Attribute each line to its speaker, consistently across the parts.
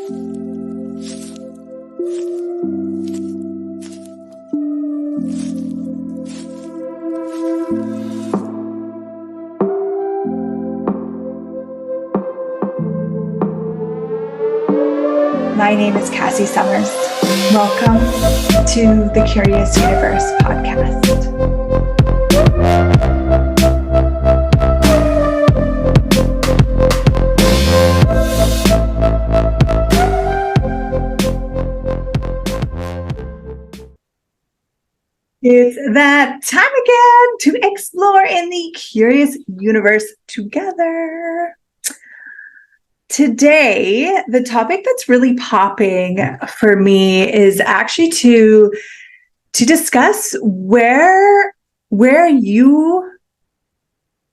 Speaker 1: My name is Cassy Summers. Welcome to the Curious Universe podcast. It's that time again to explore in the Curious Universe together. Today, the topic that's really popping for me is actually to discuss where you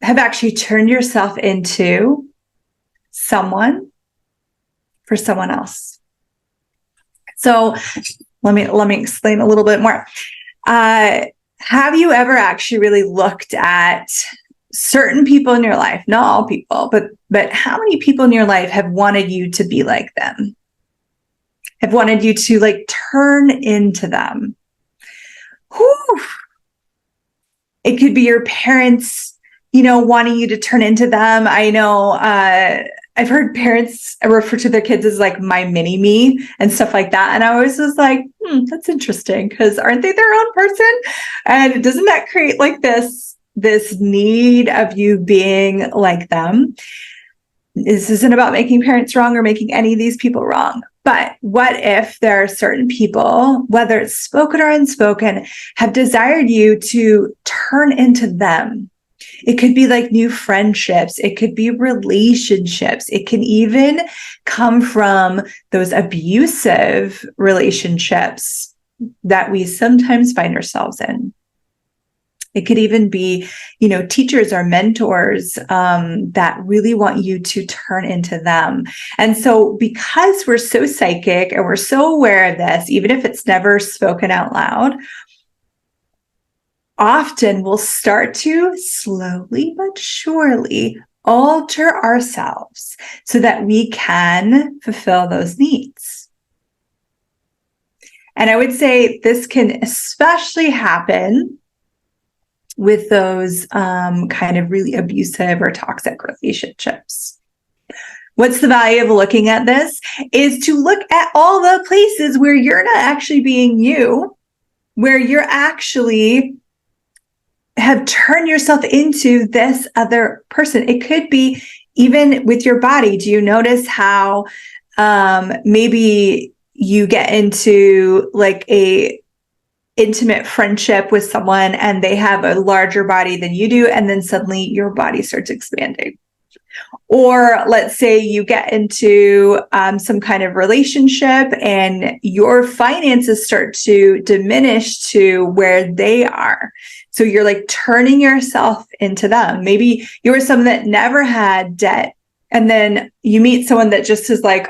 Speaker 1: have actually turned yourself into someone for someone else. So let me explain a little bit more. Have you ever actually really looked at certain people in your life, not all people, but how many people in your life have wanted you to be like them, have wanted you to like turn into them? Whew. It could be your parents, wanting you to turn into them. I know I've heard parents refer to their kids as like my mini me and stuff like that. And I always was like, that's interesting, because aren't they their own person? And doesn't that create like this need of you being like them? This isn't about making parents wrong or making any of these people wrong. But what if there are certain people, whether it's spoken or unspoken, have desired you to turn into them? It could be like new friendships. It could be relationships. It can even come from those abusive relationships that we sometimes find ourselves in. It could even be, teachers or mentors that really want you to turn into them. And so because we're so psychic and we're so aware of this, even if it's never spoken out loud, often we'll start to slowly but surely alter ourselves so that we can fulfill those needs. And I would say this can especially happen with those kind of really abusive or toxic relationships. What's the value of looking at this? Is to look at all the places where you're not actually being you, where you're actually have turned yourself into this other person. It could be even with your body. Do you notice how maybe you get into like a intimate friendship with someone and they have a larger body than you do, and then suddenly your body starts expanding? Or let's say you get into some kind of relationship and your finances start to diminish to where they are. So you're like turning yourself into them. Maybe you were someone that never had debt, and then you meet someone that just is like,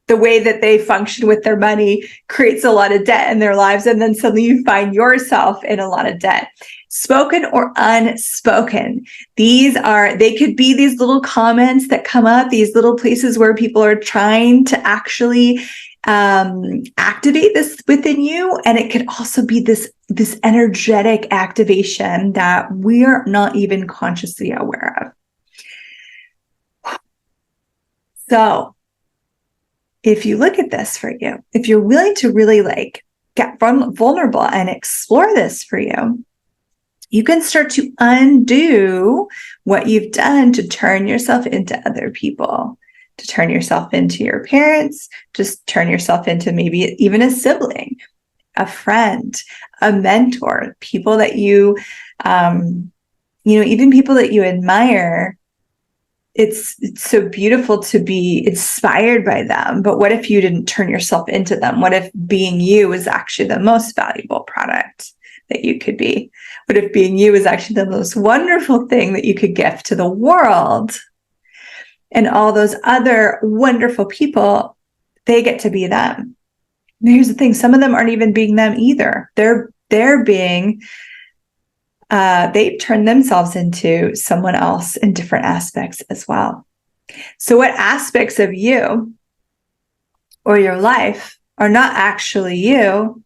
Speaker 1: the way that they function with their money creates a lot of debt in their lives. And then suddenly you find yourself in a lot of debt. Spoken or unspoken. They could be these little comments that come up, these little places where people are trying to actually activate this within you. And it could also be this energetic activation that we are not even consciously aware of. So if you look at this for you, if you're willing to really like get vulnerable and explore this for you, you can start to undo what you've done to turn yourself into other people, to turn yourself into your parents, just turn yourself into maybe even a sibling, a friend, a mentor, people that you, even people that you admire. It's so beautiful to be inspired by them. But what if you didn't turn yourself into them? What if being you is actually the most valuable product that you could be? What if being you is actually the most wonderful thing that you could gift to the world? And all those other wonderful people, they get to be them. And here's the thing. Some of them aren't even being them either. They're being they've turned themselves into someone else in different aspects as well. So what aspects of you or your life are not actually you.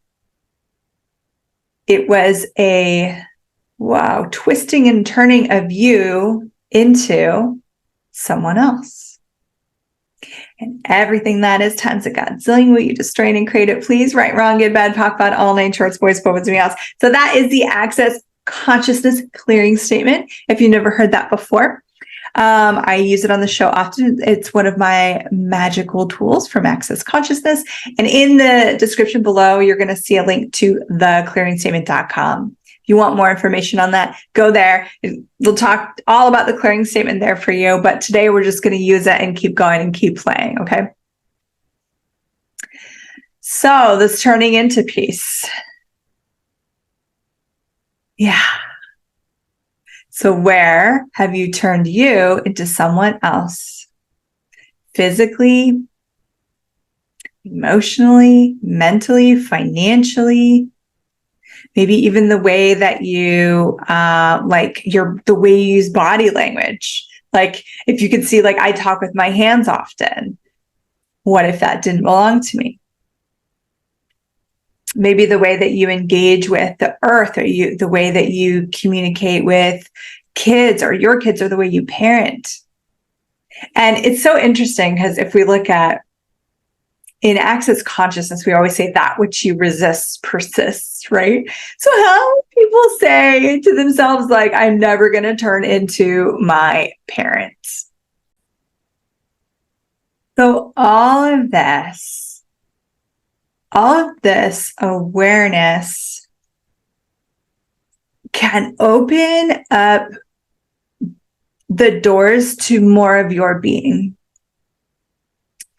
Speaker 1: It was a twisting and turning of you into someone else. And everything that is times a godzillion, will you destroy and create it? Please, right, wrong, good, bad, POC, POD, all 9 shorts, boys, boys, me else. So that is the Access Consciousness Clearing Statement. If you've never heard that before, I use it on the show often. It's one of my magical tools from Access Consciousness. And in the description below, you're going to see a link to theclearingstatement.com. If you want more information on that, go there. We'll talk all about the clearing statement there for you. But today we're just going to use it and keep going and keep playing. Okay. So this turning into peace. Yeah. So where have you turned you into someone else? Physically, emotionally, mentally, financially, maybe even the way that you, the way you use body language. Like if you could see, like I talk with my hands often. What if that didn't belong to me? Maybe the way that you engage with the earth, or the way that you communicate with kids, or your kids, or the way you parent. And it's so interesting because if we look at in Access Consciousness, we always say that which you resist persists, right? So how people say to themselves, like, I'm never going to turn into my parents. So all of this awareness can open up the doors to more of your being,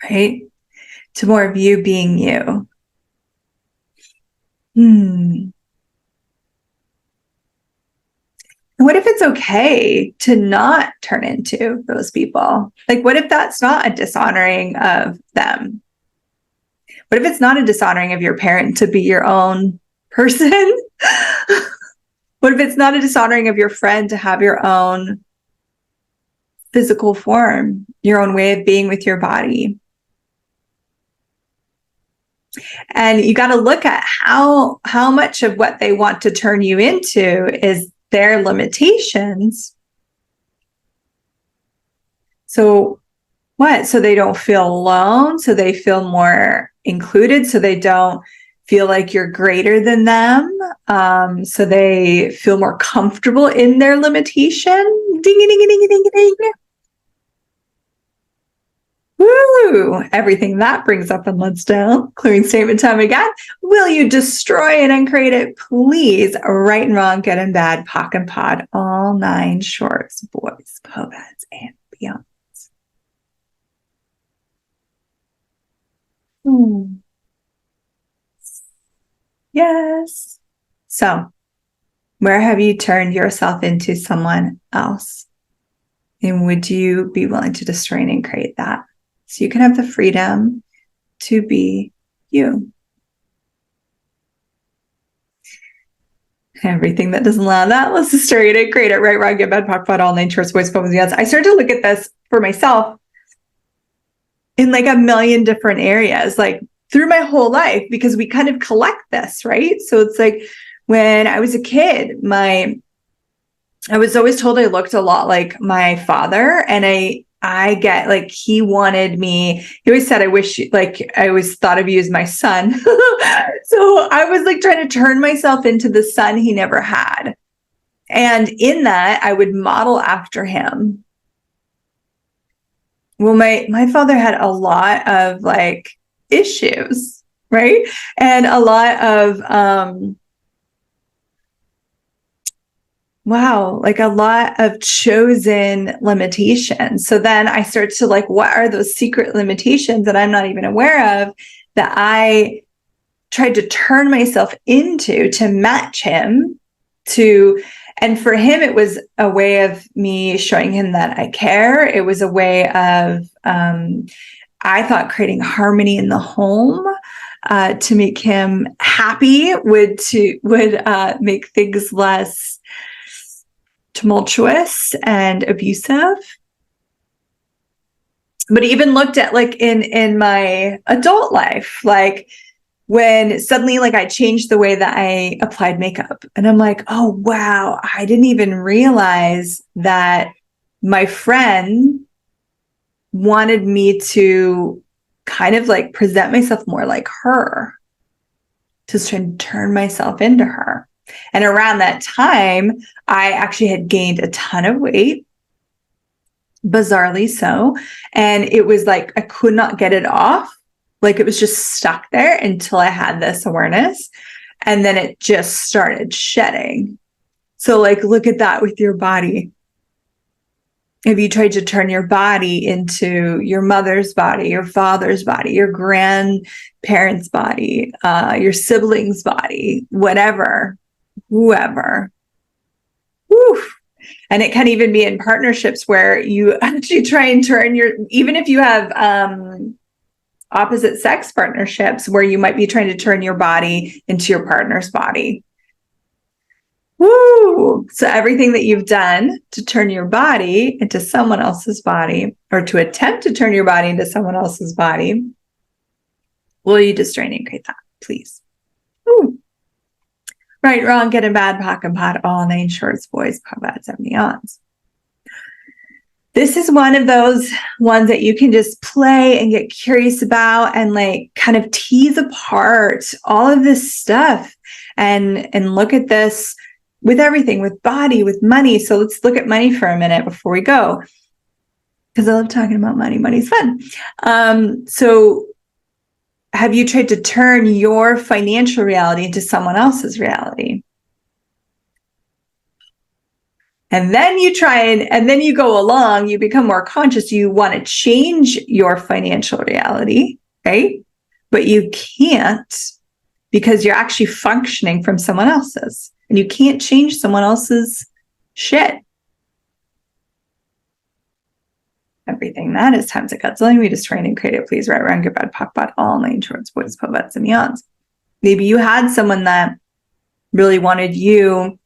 Speaker 1: right? To more of you being you. What if it's okay to not turn into those people? Like, what if that's not a dishonoring of them? What if it's not a dishonoring of your parent to be your own person? What if it's not a dishonoring of your friend to have your own physical form, your own way of being with your body? And you got to look at how much of what they want to turn you into is their limitations. So what? So they don't feel alone, so they feel more included, so they don't feel like you're greater than them, so they feel more comfortable in their limitation. Ding, ding, ding, ding, ding, ding. Woo! Everything that brings up and lets down. Clearing statement time again. Will you destroy and uncreate it? Please. Right and wrong, good and bad, POC and POD, all 9 shorts, boys, poets, and beyond. Yes. So, where have you turned yourself into someone else? And would you be willing to destroy and create that? So you can have the freedom to be you. Everything that doesn't allow that, let's destroy it, create it, right, wrong, good, bad, POC, POD, all 9 shorts, boys, poems, yes. I started to look at this for myself in like a million different areas, like through my whole life, because we kind of collect this, right? So it's like when I was a kid, I was always told I looked a lot like my father, and I get like, he wanted me, he always said, I wish, like, I always thought of you as my son. So I was like trying to turn myself into the son he never had. And in that, I would model after him. Well, my father had a lot of like issues, right? And a lot of, like a lot of chosen limitations. So then I start to like, what are those secret limitations that I'm not even aware of that I tried to turn myself into to match him to, and for him, it was a way of me showing him that I care. It was a way of, I thought creating harmony in the home, to make him happy would make things less tumultuous and abusive. But even looked at like in my adult life, like when suddenly like I changed the way that I applied makeup, and I'm like, oh wow, I didn't even realize that my friend wanted me to kind of like present myself more like her, to try and turn myself into her. And around that time, I actually had gained a ton of weight, bizarrely so. And it was like I could not get it off. Like it was just stuck there until I had this awareness. And then it just started shedding. So, like, look at that with your body. Have you tried to turn your body into your mother's body, your father's body, your grandparents' body, your siblings' body, whatever, whoever? Whew. And it can even be in partnerships where you actually try and turn even if you have opposite sex partnerships where you might be trying to turn your body into your partner's body. Woo! So everything that you've done to turn your body into someone else's body, or to attempt to turn your body into someone else's body, will you just try and create that, please? Woo! Right, wrong, good and bad, POC and POD, all 9 shorts, boys, POC, and beyonds. This is one of those ones that you can just play and get curious about and like kind of tease apart all of this stuff and look at this with everything, with body, with money. So let's look at money for a minute before we go, because I love talking about money. Money's fun. So have you tried to turn your financial reality into someone else's reality? And then you try and then you go along, you become more conscious. You want to change your financial reality, right? But you can't, because you're actually functioning from someone else's, and you can't change someone else's shit. Everything that is times it cuts. We just train and create it, please, right, wrong, good, bad, POC, POD, all 9 shorts, boys, POC, and beyonds. Maybe you had someone that really wanted you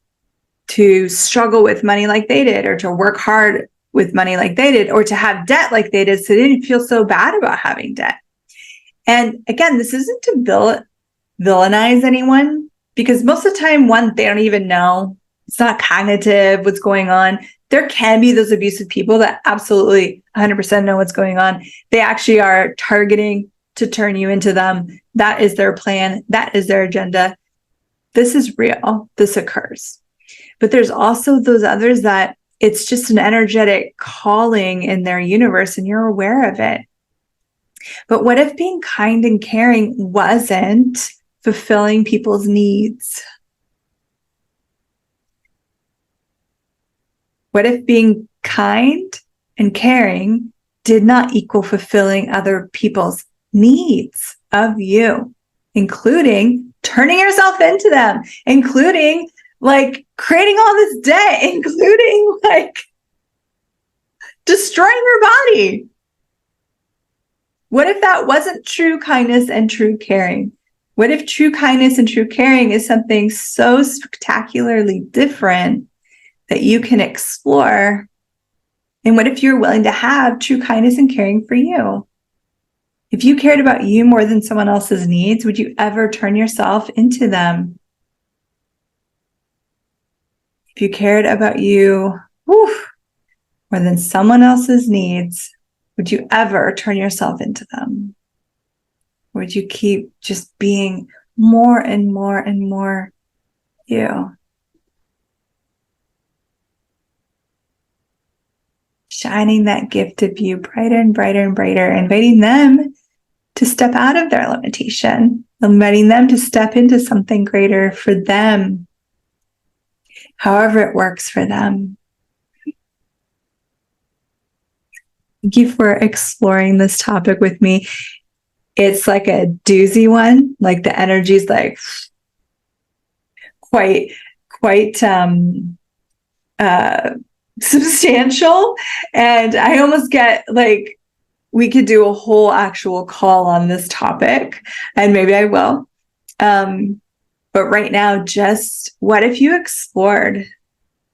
Speaker 1: to struggle with money like they did, or to work hard with money like they did, or to have debt like they did, so they didn't feel so bad about having debt. And again, this isn't to villainize anyone, because most of the time, one, they don't even know. It's not cognitive what's going on. There can be those abusive people that absolutely 100% know what's going on. They actually are targeting to turn you into them. That is their plan. That is their agenda. This is real. This occurs. But there's also those others that it's just an energetic calling in their universe and you're aware of it. But what if being kind and caring wasn't fulfilling people's needs? What if being kind and caring did not equal fulfilling other people's needs of you, including turning yourself into them, including like creating all this debt, including like destroying your body? What if that wasn't true kindness and true caring? What if true kindness and true caring is something so spectacularly different that you can explore? And what if you're willing to have true kindness and caring for you? If you cared about you more than someone else's needs, would you ever turn yourself into them? If you cared about you more than someone else's needs, would you ever turn yourself into them? Or would you keep just being more and more and more you? Shining that gift of you brighter and brighter and brighter, inviting them to step out of their limitation, inviting them to step into something greater for them, however it works for them. Thank you for exploring this topic with me. It's like a doozy one, like the energy is like quite substantial. And I almost get like, we could do a whole actual call on this topic, and maybe I will. But right now, just what if you explored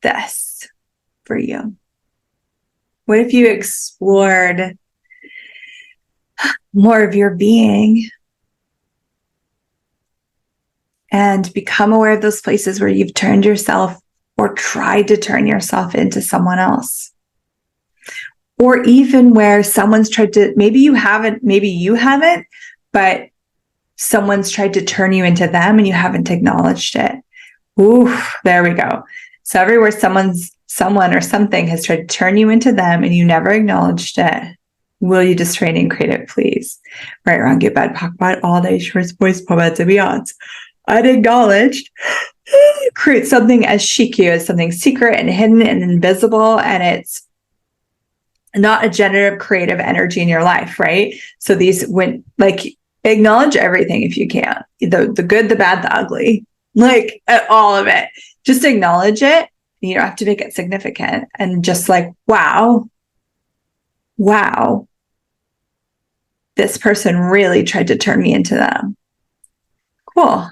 Speaker 1: this for you? What if you explored more of your being, and become aware of those places where you've turned yourself or tried to turn yourself into someone else. Or even where someone's tried to, maybe you haven't, but someone's tried to turn you into them and you haven't acknowledged it. Ooh, there we go. So everywhere someone or something has tried to turn you into them and you never acknowledged it, will you just train and create it, please? Right, wrong, good, bad, POC, bad, all day, shorts, boys, poets, and beyonds. Unacknowledged. Create something as chic, as something secret and hidden and invisible, and it's not a generative creative energy in your life, right? So these, when, like, acknowledge everything if you can, the good, the bad, the ugly, like all of it. Just acknowledge it. You don't have to make it significant, and just like, wow, this person really tried to turn me into them. Cool.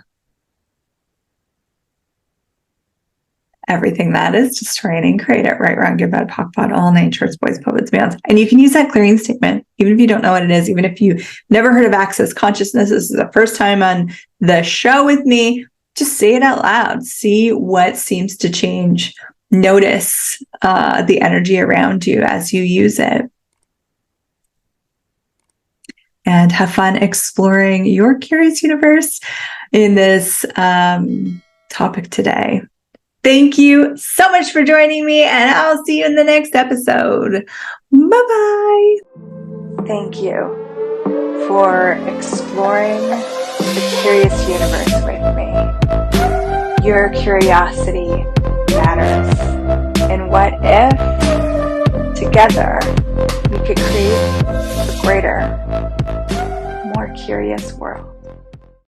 Speaker 1: Everything that is, just train and create it. Right, wrong, good, bad, POC, POD, all natures, boys, poets, beyonds. And you can use that clearing statement, even if you don't know what it is, even if you've never heard of Access Consciousness, this is the first time on the show with me, just say it out loud. See what seems to change. Notice the energy around you as you use it. And have fun exploring your curious universe in this topic today. Thank you so much for joining me, and I'll see you in the next episode. Bye-bye. Thank you for exploring the curious universe with me. Your curiosity matters. And what if together we could create a greater, more curious world?